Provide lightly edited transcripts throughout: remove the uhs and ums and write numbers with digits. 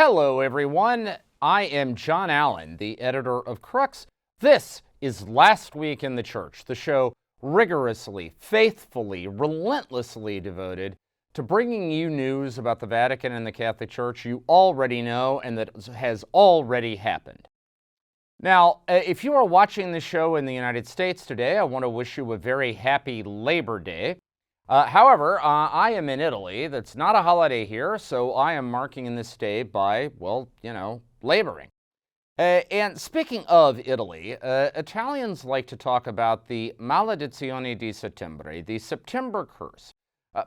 Hello, everyone. I am John Allen, the editor of Crux. This is Last Week in the Church, the show rigorously, faithfully, relentlessly devoted to bringing you news about the Vatican and the Catholic Church you already know and that has already happened. Now, if you are watching the show in the United States today, I want to wish you a very happy Labor Day. However, I am in Italy. That's not a holiday here, so I am marking this day by, well, laboring. And speaking of Italy, Italians like to talk about the maledizione di settembre, the September curse.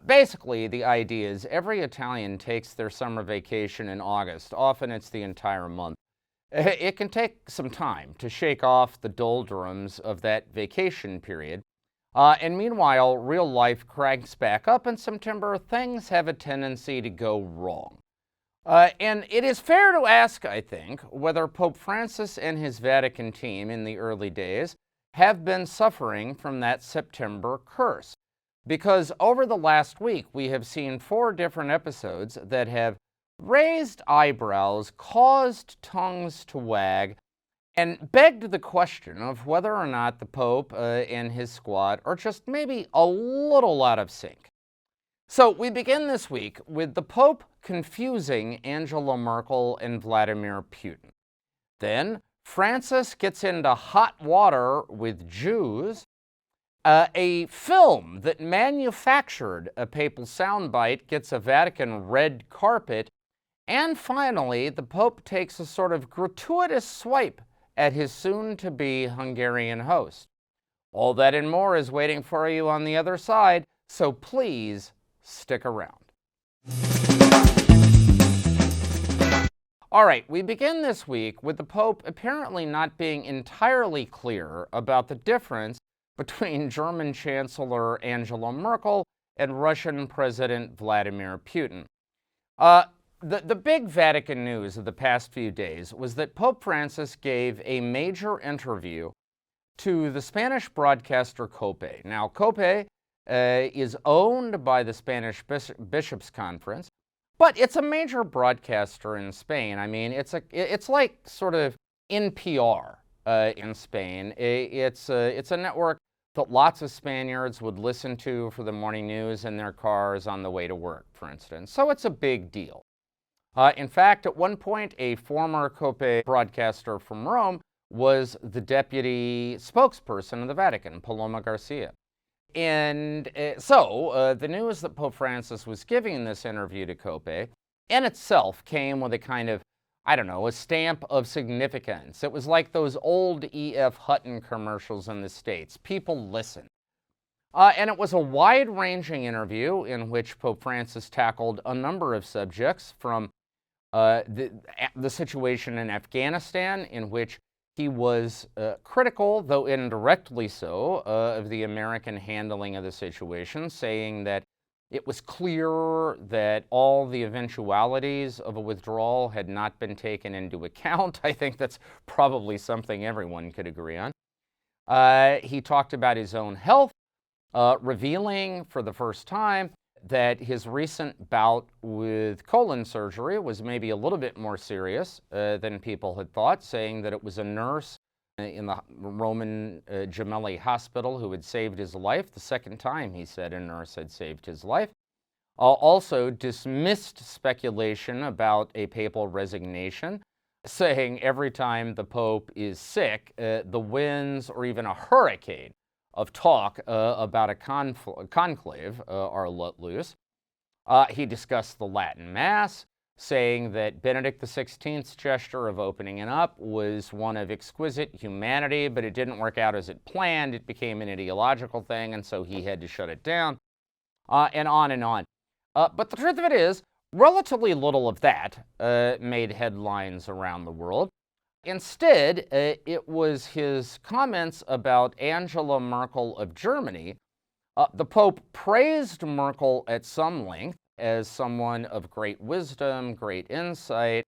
Basically, the idea is every Italian takes their summer vacation in August. Often it's the entire month. It can take some time to shake off the doldrums of that vacation period. And meanwhile, real life cranks back up in September. Things have a tendency to go wrong. And it is fair to ask, I think, whether Pope Francis and his Vatican team in the early days have been suffering from that September curse. Because over the last week, we have seen 4 different episodes that have raised eyebrows, caused tongues to wag, and begged the question of whether or not the Pope and his squad are just maybe a little out of sync. So we begin this week with the Pope confusing Angela Merkel and Vladimir Putin. Then Francis gets into hot water with Jews. A film that manufactured a papal soundbite gets a Vatican red carpet. And finally, the Pope takes a sort of gratuitous swipe at his soon-to-be Hungarian host. All that and more is waiting for you on the other side, so please stick around. All right, we begin this week with the Pope apparently not being entirely clear about the difference between German Chancellor Angela Merkel and Russian President Vladimir Putin. The big Vatican news of the past few days was that Pope Francis gave a major interview to the Spanish broadcaster COPE. Now, COPE is owned by the Spanish Bishops' Conference, but it's a major broadcaster in Spain. I mean, it's like sort of NPR in Spain. It's a network that lots of Spaniards would listen to for the morning news in their cars on the way to work, for instance. So it's a big deal. In fact, at one point, a former COPE broadcaster from Rome was the deputy spokesperson of the Vatican, Paloma Garcia. And so the news that Pope Francis was giving in this interview to COPE in itself came with a kind of, a stamp of significance. It was like those old E.F. Hutton commercials in the States. People listened. And it was a wide-ranging interview in which Pope Francis tackled a number of subjects from the situation in Afghanistan, in which he was critical, though indirectly so, of the American handling of the situation, saying that it was clear that all the eventualities of a withdrawal had not been taken into account. I think that's probably something everyone could agree on. He talked about his own health, revealing for the first time that his recent bout with colon surgery was maybe a little bit more serious than people had thought, saying that it was a nurse in the Roman Gemelli hospital who had saved his life. The second time he said a nurse had saved his life. Also dismissed speculation about a papal resignation, saying every time the Pope is sick, the winds or even a hurricane of talk about a conclave are let loose. He discussed the Latin Mass, saying that Benedict XVI's gesture of opening it up was one of exquisite humanity, but it didn't work out as it planned. It became an ideological thing, and so he had to shut it down, and on and on. But the truth of it is, relatively little of that made headlines around the world. Instead, it was his comments about Angela Merkel of Germany. The Pope praised Merkel at some length as someone of great wisdom, great insight,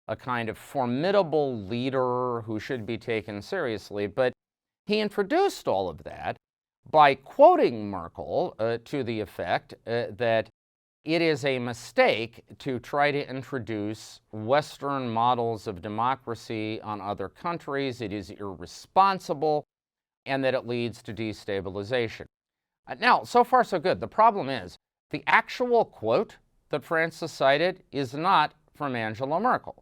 a kind of formidable leader who should be taken seriously. But he introduced all of that by quoting Merkel to the effect that it is a mistake to try to introduce Western models of democracy on other countries. It is irresponsible, and that it leads to destabilization. Now, so far so good. The problem is the actual quote that Francis cited is not from Angela Merkel.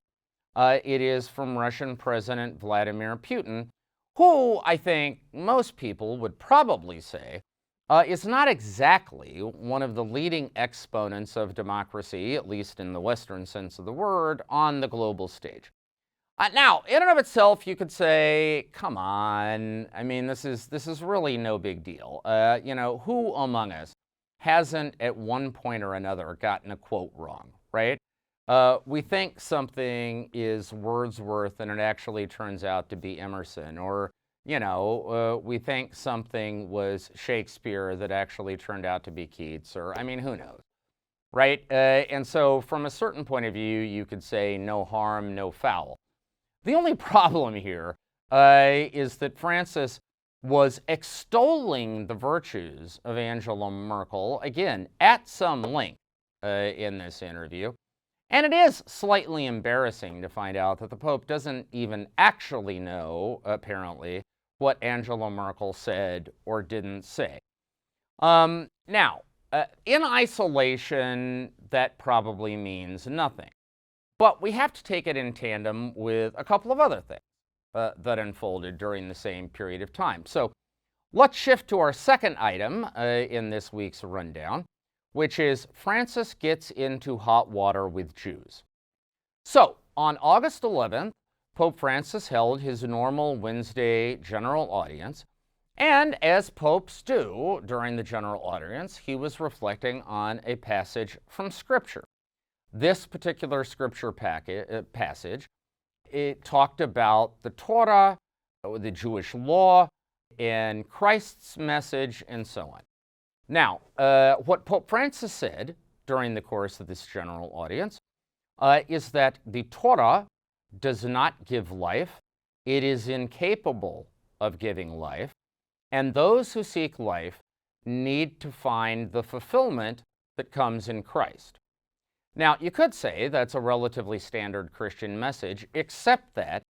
It is from Russian President Vladimir Putin, who I think most people would probably say is not exactly one of the leading exponents of democracy, at least in the Western sense of the word, on the global stage. Now, in and of itself, you could say, come on, I mean, this is really no big deal. Who among us hasn't at one point or another gotten a quote wrong, right? We think something is Wordsworth and it actually turns out to be Emerson, or we think something was Shakespeare that actually turned out to be Keats, or, I mean, who knows, right? And so from a certain point of view, you could say no harm, no foul. The only problem here is that Francis was extolling the virtues of Angela Merkel, again, at some length in this interview. And it is slightly embarrassing to find out that the Pope doesn't even actually know, apparently, what Angela Merkel said or didn't say. Now, in isolation, that probably means nothing. But we have to take it in tandem with a couple of other things that unfolded during the same period of time. So let's shift to our second item in this week's rundown, which is Francis gets into hot water with Jews. So on August 11th, Pope Francis held his normal Wednesday general audience, and as popes do during the general audience, he was reflecting on a passage from Scripture. This particular Scripture passage, it talked about the Torah, the Jewish law, and Christ's message, and so on. Now, what Pope Francis said during the course of this general audience is that the Torah does not give life. It is incapable of giving life. And those who seek life need to find the fulfillment that comes in Christ. Now, you could say that's a relatively standard Christian message, except that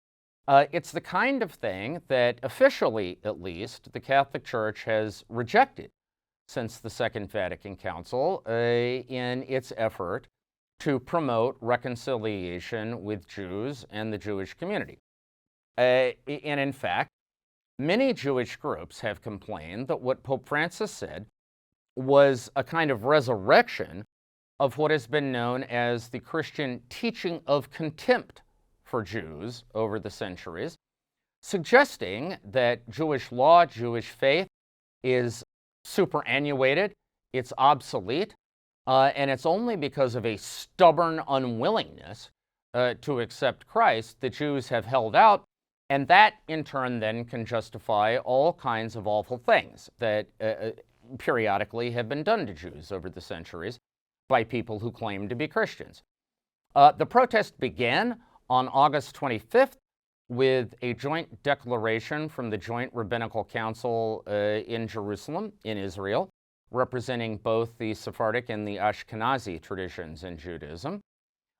it's the kind of thing that officially, at least, the Catholic Church has rejected since the Second Vatican Council in its effort to promote reconciliation with Jews and the Jewish community. And in fact, many Jewish groups have complained that what Pope Francis said was a kind of resurrection of what has been known as the Christian teaching of contempt for Jews over the centuries, suggesting that Jewish law, Jewish faith is superannuated, it's obsolete, and it's only because of a stubborn unwillingness to accept Christ that Jews have held out, and that in turn then can justify all kinds of awful things that periodically have been done to Jews over the centuries by people who claim to be Christians. The protest began on August 25th with a joint declaration from the Joint Rabbinical Council in Jerusalem, in Israel, representing both the Sephardic and the Ashkenazi traditions in Judaism.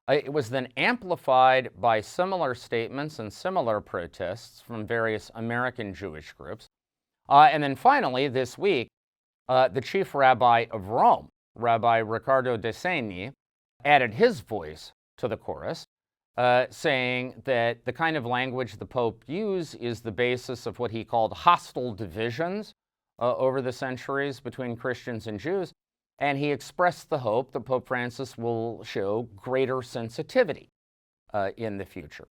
It was then amplified by similar statements and similar protests from various American Jewish groups. And then finally, this week, the chief rabbi of Rome, Rabbi Riccardo De Segni, added his voice to the chorus, saying that the kind of language the Pope used is the basis of what he called hostile divisions over the centuries between Christians and Jews, and he expressed the hope that Pope Francis will show greater sensitivity in the future.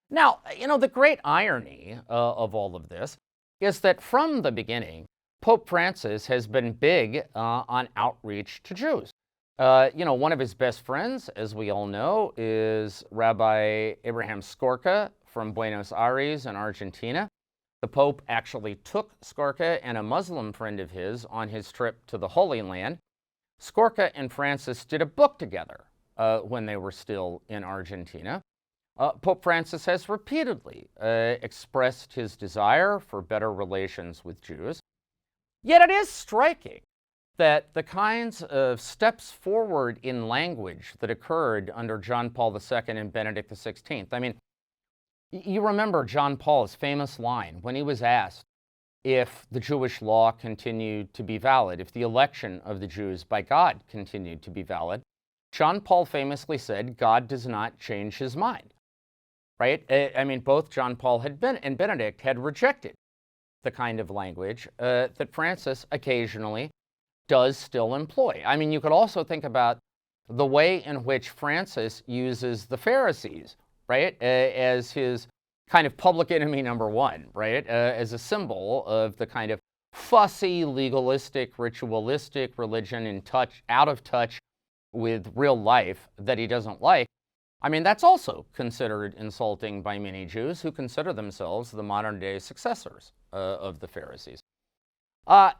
Now, the great irony of all of this is that from the beginning, Pope Francis has been big on outreach to Jews. One of his best friends, as we all know, is Rabbi Abraham Skorka from Buenos Aires in Argentina. The Pope actually took Skorka and a Muslim friend of his on his trip to the Holy Land. Skorka and Francis did a book together when they were still in Argentina. Pope Francis has repeatedly expressed his desire for better relations with Jews. Yet it is striking that the kinds of steps forward in language that occurred under John Paul II and Benedict XVI. I mean, you remember John Paul's famous line when he was asked if the Jewish law continued to be valid, if the election of the Jews by God continued to be valid. John Paul famously said, God does not change his mind, right? I mean, both John Paul and Benedict had rejected the kind of language that Francis occasionally does still employ. I mean, you could also think about the way in which Francis uses the Pharisees, right, as his kind of public enemy number one, right, as a symbol of the kind of fussy, legalistic, ritualistic religion out of touch with real life that he doesn't like. I mean, that's also considered insulting by many Jews who consider themselves the modern-day successors of the Pharisees.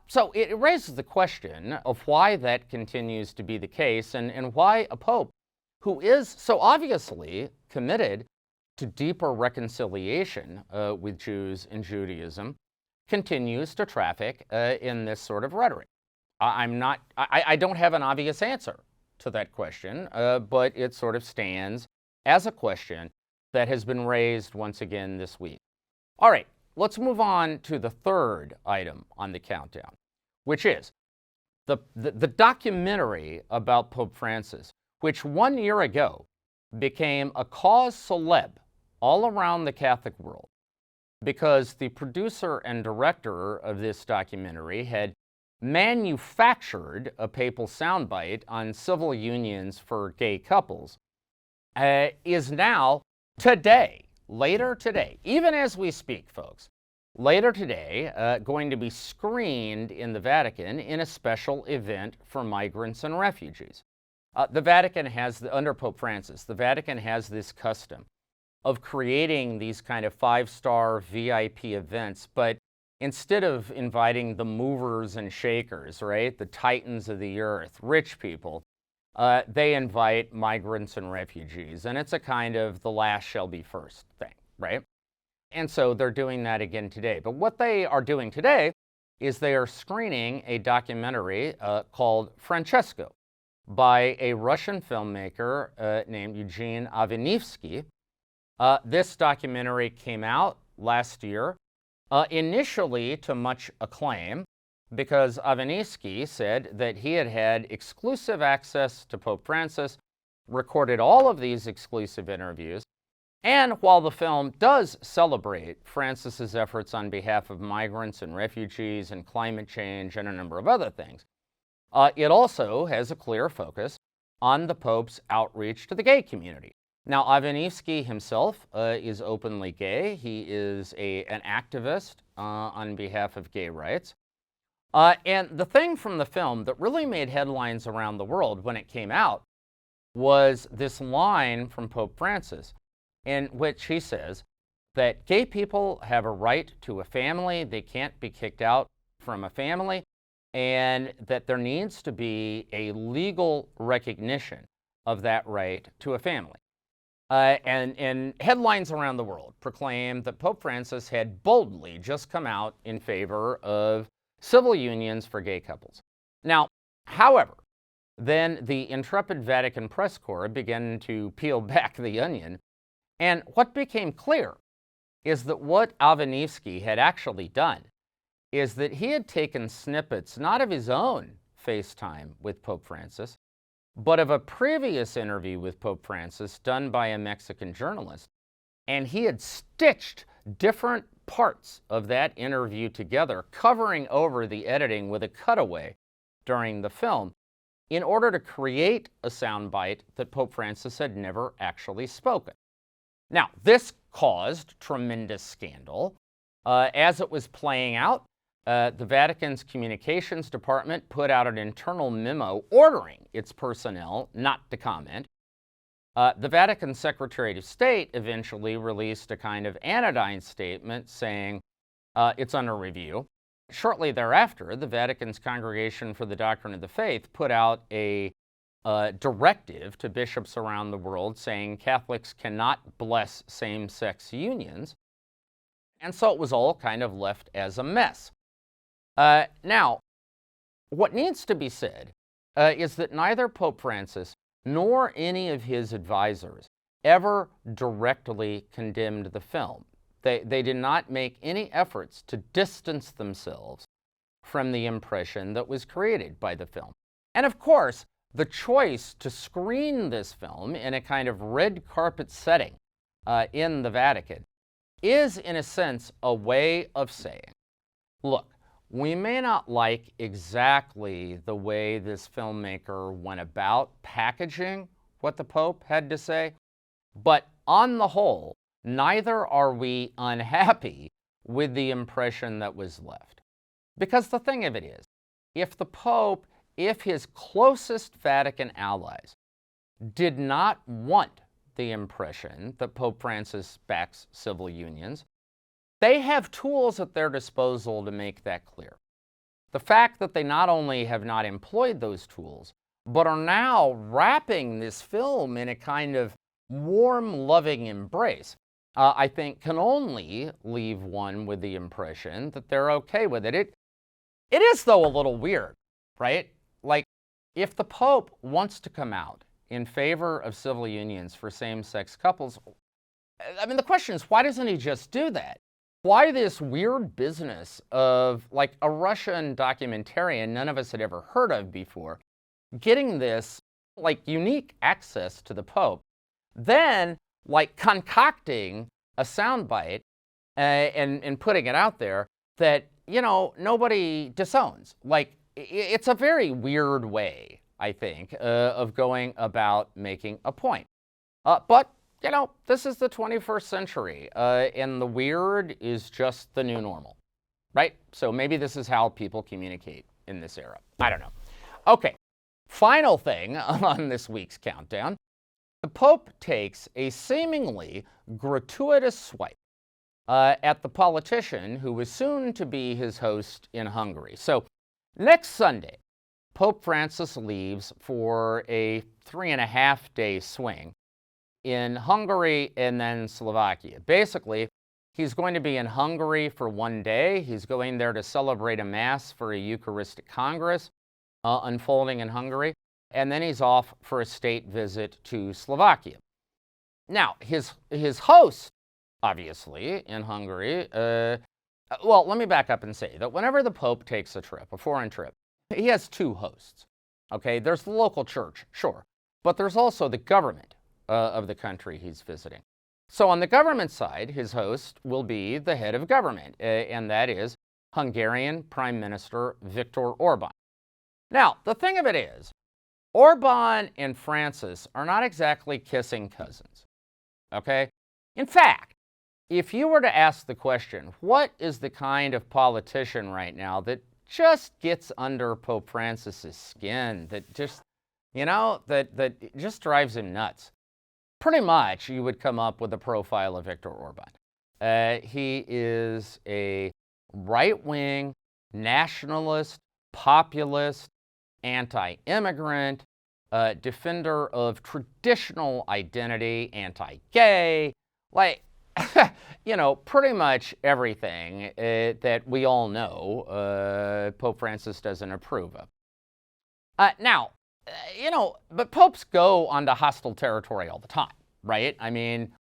So it raises the question of why that continues to be the case and why a pope who is so obviously committed to deeper reconciliation with Jews and Judaism continues to traffic in this sort of rhetoric. I don't have an obvious answer to that question, but it sort of stands as a question that has been raised once again this week. All right, let's move on to the third item on the countdown, which is the documentary about Pope Francis, which 1 year ago became a cause célèbre all around the Catholic world because the producer and director of this documentary had manufactured a papal soundbite on civil unions for gay couples, is now later today, even as we speak, folks, later today, going to be screened in the Vatican in a special event for migrants and refugees. The Vatican under Pope Francis, the Vatican has this custom of creating these kind of 5-star VIP events, but instead of inviting the movers and shakers, right, the titans of the earth, rich people, they invite migrants and refugees. And it's a kind of the last shall be first thing, right? And so they're doing that again today. But what they are doing today is they are screening a documentary called Francesco by a Russian filmmaker named Eugene Avenivsky. This documentary came out last year, initially to much acclaim, because Avenivsky said that he had had exclusive access to Pope Francis, recorded all of these exclusive interviews, and while the film does celebrate Francis's efforts on behalf of migrants and refugees and climate change and a number of other things, it also has a clear focus on the Pope's outreach to the gay community. Now, Avenivsky himself is openly gay. He is an activist on behalf of gay rights. And the thing from the film that really made headlines around the world when it came out was this line from Pope Francis in which he says that gay people have a right to a family, they can't be kicked out from a family, and that there needs to be a legal recognition of that right to a family. And headlines around the world proclaimed that Pope Francis had boldly just come out in favor of civil unions for gay couples. Now, however, then the intrepid Vatican press corps began to peel back the onion, and what became clear is that what Avenivsky had actually done is that he had taken snippets not of his own FaceTime with Pope Francis, but of a previous interview with Pope Francis done by a Mexican journalist, and he had stitched different parts of that interview together, covering over the editing with a cutaway during the film, in order to create a soundbite that Pope Francis had never actually spoken. Now, this caused tremendous scandal. As it was playing out, the Vatican's communications department put out an internal memo ordering its personnel not to comment. The Vatican Secretary of State eventually released a kind of anodyne statement saying it's under review. Shortly thereafter, the Vatican's Congregation for the Doctrine of the Faith put out a directive to bishops around the world saying Catholics cannot bless same-sex unions. And so it was all kind of left as a mess. Now, What needs to be said is that neither Pope Francis nor any of his advisors ever directly condemned the film. They did not make any efforts to distance themselves from the impression that was created by the film. And of course, the choice to screen this film in a kind of red carpet setting in the Vatican is, in a sense, a way of saying, look, we may not like exactly the way this filmmaker went about packaging what the Pope had to say, but on the whole, neither are we unhappy with the impression that was left. Because the thing of it is, if the Pope, if his closest Vatican allies did not want the impression that Pope Francis backs civil unions, they have tools at their disposal to make that clear. The fact that they not only have not employed those tools, but are now wrapping this film in a kind of warm, loving embrace, I think can only leave one with the impression that they're okay with it. It is, though, a little weird, right? Like, if the Pope wants to come out in favor of civil unions for same-sex couples, I mean, the question is, why doesn't he just do that? Why this weird business of, like, a Russian documentarian none of us had ever heard of before, getting this, like, unique access to the Pope, then, like, concocting a soundbite and putting it out there that, you know, nobody disowns. Like, it's a very weird way, I think, of going about making a point. But, you know, this is the 21st century, and the weird is just the new normal, right? So maybe this is how people communicate in this era. I don't know. Okay, final thing on this week's countdown. The Pope takes a seemingly gratuitous swipe at the politician who was soon to be his host in Hungary. So next Sunday, Pope Francis leaves for a 3.5-day swing in Hungary and then Slovakia. Basically, he's going to be in Hungary for one day. He's going there to celebrate a Mass for a Eucharistic Congress unfolding in Hungary. And then he's off for a state visit to Slovakia. Now, his host, obviously, in Hungary, well, let me back up and say that whenever the Pope takes a trip, a foreign trip, he has two hosts. Okay, there's the local church, sure, but there's also the government of the country he's visiting. So on the government side, his host will be the head of government, and that is Hungarian Prime Minister Viktor Orbán. Now, the thing of it is, Orban and Francis are not exactly kissing cousins, okay? In fact, if you were to ask the question, what is the kind of politician right now that just gets under Pope Francis's skin, that just, you know, that just drives him nuts? Pretty much you would come up with a profile of Viktor Orban. He is a right-wing, nationalist, populist, anti-immigrant, defender of traditional identity, anti-gay, like, you know, pretty much everything that we all know Pope Francis doesn't approve of. Now, you know, but popes go onto hostile territory all the time, right? I mean,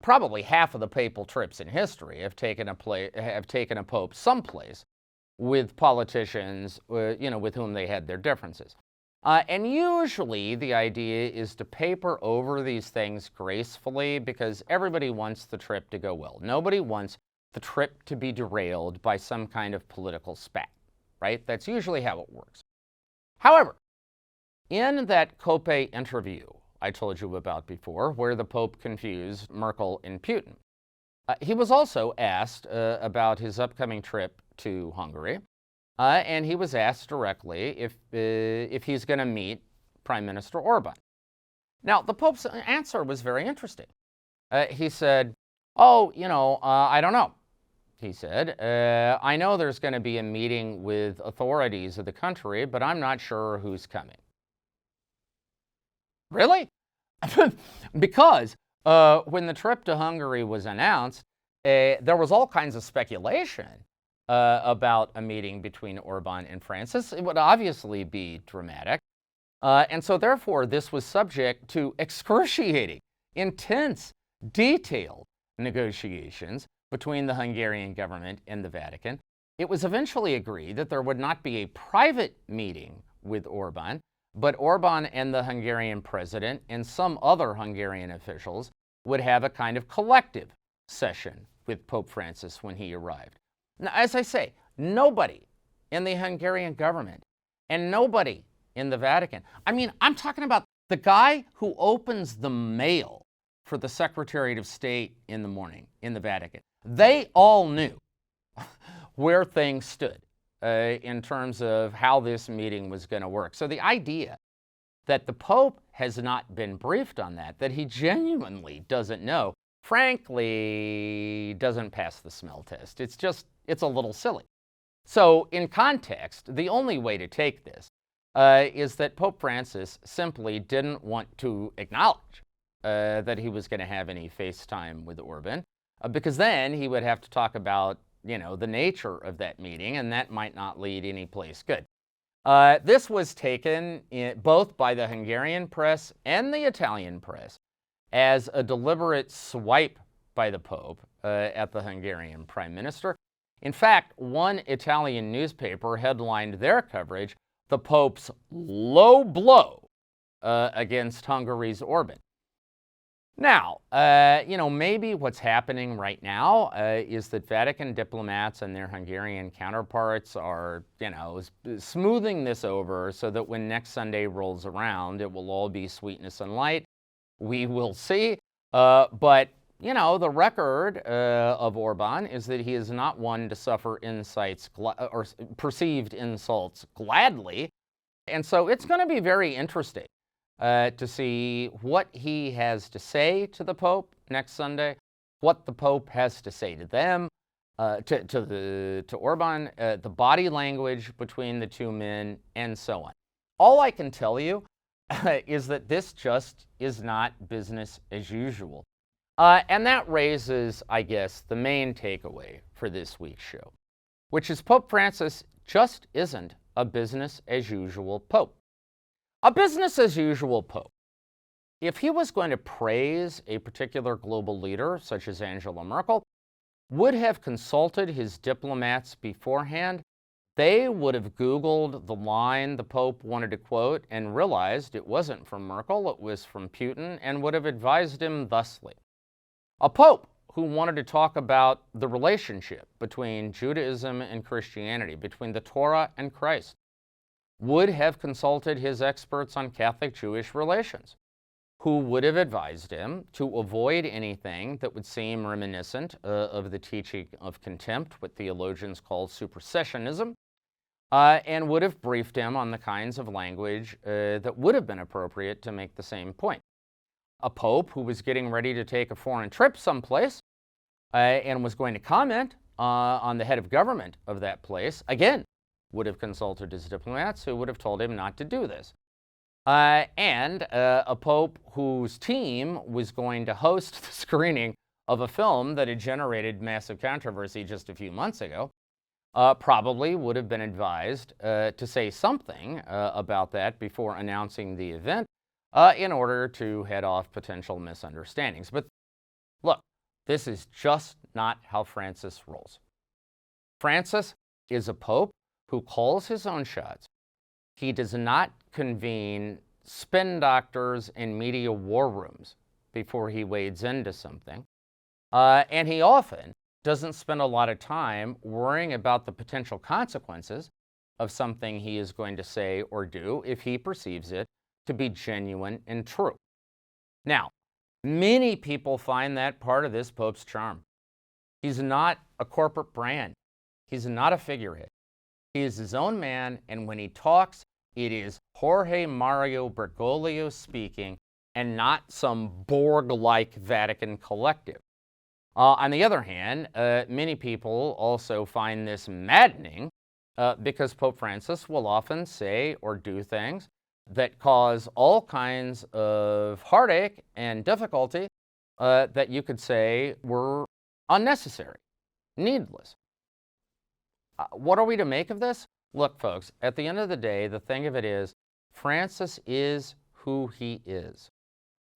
probably half of the papal trips in history have taken a pope someplace with politicians, you know, with whom they had their differences. And usually the idea is to paper over these things gracefully because everybody wants the trip to go well. Nobody wants the trip to be derailed by some kind of political spat, right? That's usually how it works. However, in that COPE interview I told you about before, where the Pope confused Merkel and Putin, he was also asked about his upcoming trip to Hungary, and he was asked directly if he's going to meet Prime Minister Orbán. Now, the Pope's answer was very interesting. He said, oh, you know, I don't know. He said, I know there's going to be a meeting with authorities of the country, but I'm not sure who's coming. Really? Because when the trip to Hungary was announced, there was all kinds of speculation about a meeting between Orban and Francis. It would obviously be dramatic. And so therefore, this was subject to excruciating, intense, detailed negotiations between the Hungarian government and the Vatican. It was eventually agreed that there would not be a private meeting with Orban, but Orban and the Hungarian president and some other Hungarian officials would have a kind of collective session with Pope Francis when he arrived. Now, as I say, nobody in the Hungarian government and nobody in the Vatican. I mean, I'm talking about the guy who opens the mail for the Secretary of State in the morning in the Vatican. They all knew where things stood in terms of how this meeting was going to work. So the idea that the Pope has not been briefed on that he genuinely doesn't know, frankly, doesn't pass the smell test. It's a little silly. So in context, the only way to take this is that Pope Francis simply didn't want to acknowledge that he was going to have any FaceTime with Orban, because then he would have to talk about, the nature of that meeting, and that might not lead any place good. This was taken both by the Hungarian press and the Italian press as a deliberate swipe by the Pope at the Hungarian Prime Minister. In fact, one Italian newspaper headlined their coverage, "The Pope's low blow against Hungary's Orban." Now, maybe what's happening right now is that Vatican diplomats and their Hungarian counterparts are, smoothing this over so that when next Sunday rolls around, it will all be sweetness and light. We will see. But, the record of Orban is that he is not one to suffer or perceived insults gladly. And so it's going to be very interesting to see what he has to say to the Pope next Sunday, what the Pope has to say to them, to Orban, the body language between the two men, and so on. All I can tell you is that this just is not business as usual. And that raises, I guess, the main takeaway for this week's show, which is Pope Francis just isn't a business as usual Pope. A business as usual Pope, if he was going to praise a particular global leader, such as Angela Merkel, would have consulted his diplomats beforehand. They would have Googled the line the Pope wanted to quote and realized it wasn't from Merkel, it was from Putin, and would have advised him thusly. A Pope who wanted to talk about the relationship between Judaism and Christianity, between the Torah and Christ, would have consulted his experts on Catholic-Jewish relations, who would have advised him to avoid anything that would seem reminiscent of the teaching of contempt, what theologians call supersessionism, and would have briefed him on the kinds of language that would have been appropriate to make the same point. A Pope who was getting ready to take a foreign trip someplace and was going to comment on the head of government of that place, again, would have consulted his diplomats who would have told him not to do this. And a Pope whose team was going to host the screening of a film that had generated massive controversy just a few months ago probably would have been advised to say something about that before announcing the event in order to head off potential misunderstandings. But look, this is just not how Francis rolls. Francis is a Pope who calls his own shots. He does not convene spin doctors and media war rooms before he wades into something. And he often doesn't spend a lot of time worrying about the potential consequences of something he is going to say or do if he perceives it to be genuine and true. Now, many people find that part of this Pope's charm. He's not a corporate brand. He's not a figurehead. He is his own man, and when he talks, it is Jorge Mario Bergoglio speaking and not some Borg-like Vatican collective. On the other hand, many people also find this maddening because Pope Francis will often say or do things that cause all kinds of heartache and difficulty that you could say were unnecessary, needless. What are we to make of this? Look, folks, at the end of the day, the thing of it is, Francis is who he is.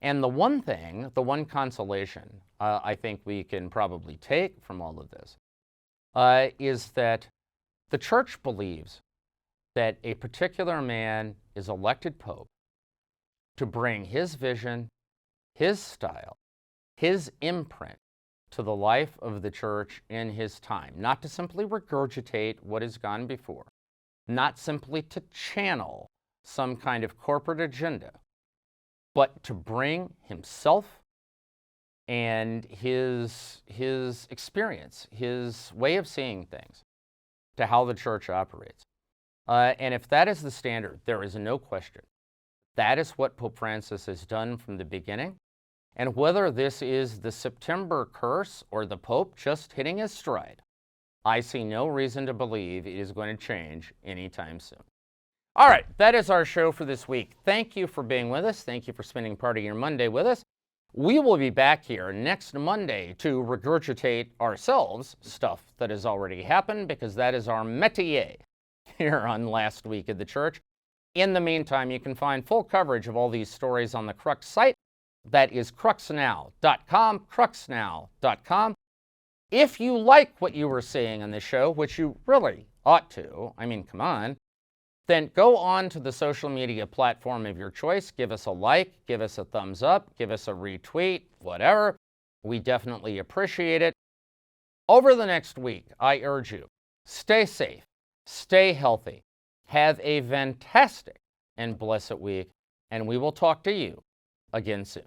And the one thing, the one consolation I think we can probably take from all of this is that the church believes that a particular man is elected pope to bring his vision, his style, his imprint to the life of the church in his time, not to simply regurgitate what has gone before, not simply to channel some kind of corporate agenda, but to bring himself and his experience, his way of seeing things to how the church operates. And if that is the standard, there is no question. That is what Pope Francis has done from the beginning. And whether this is the September curse or the Pope just hitting his stride, I see no reason to believe it is going to change anytime soon. All right, that is our show for this week. Thank you for being with us. Thank you for spending part of your Monday with us. We will be back here next Monday to regurgitate ourselves stuff that has already happened, because that is our métier here on Last Week of the Church. In the meantime, you can find full coverage of all these stories on the Crux site. That is cruxnow.com, cruxnow.com. If you like what you were seeing on this show, which you really ought to, I mean, come on, then go on to the social media platform of your choice. Give us a like, give us a thumbs up, give us a retweet, whatever. We definitely appreciate it. Over the next week, I urge you, stay safe, stay healthy, have a fantastic and blessed week, and we will talk to you again soon.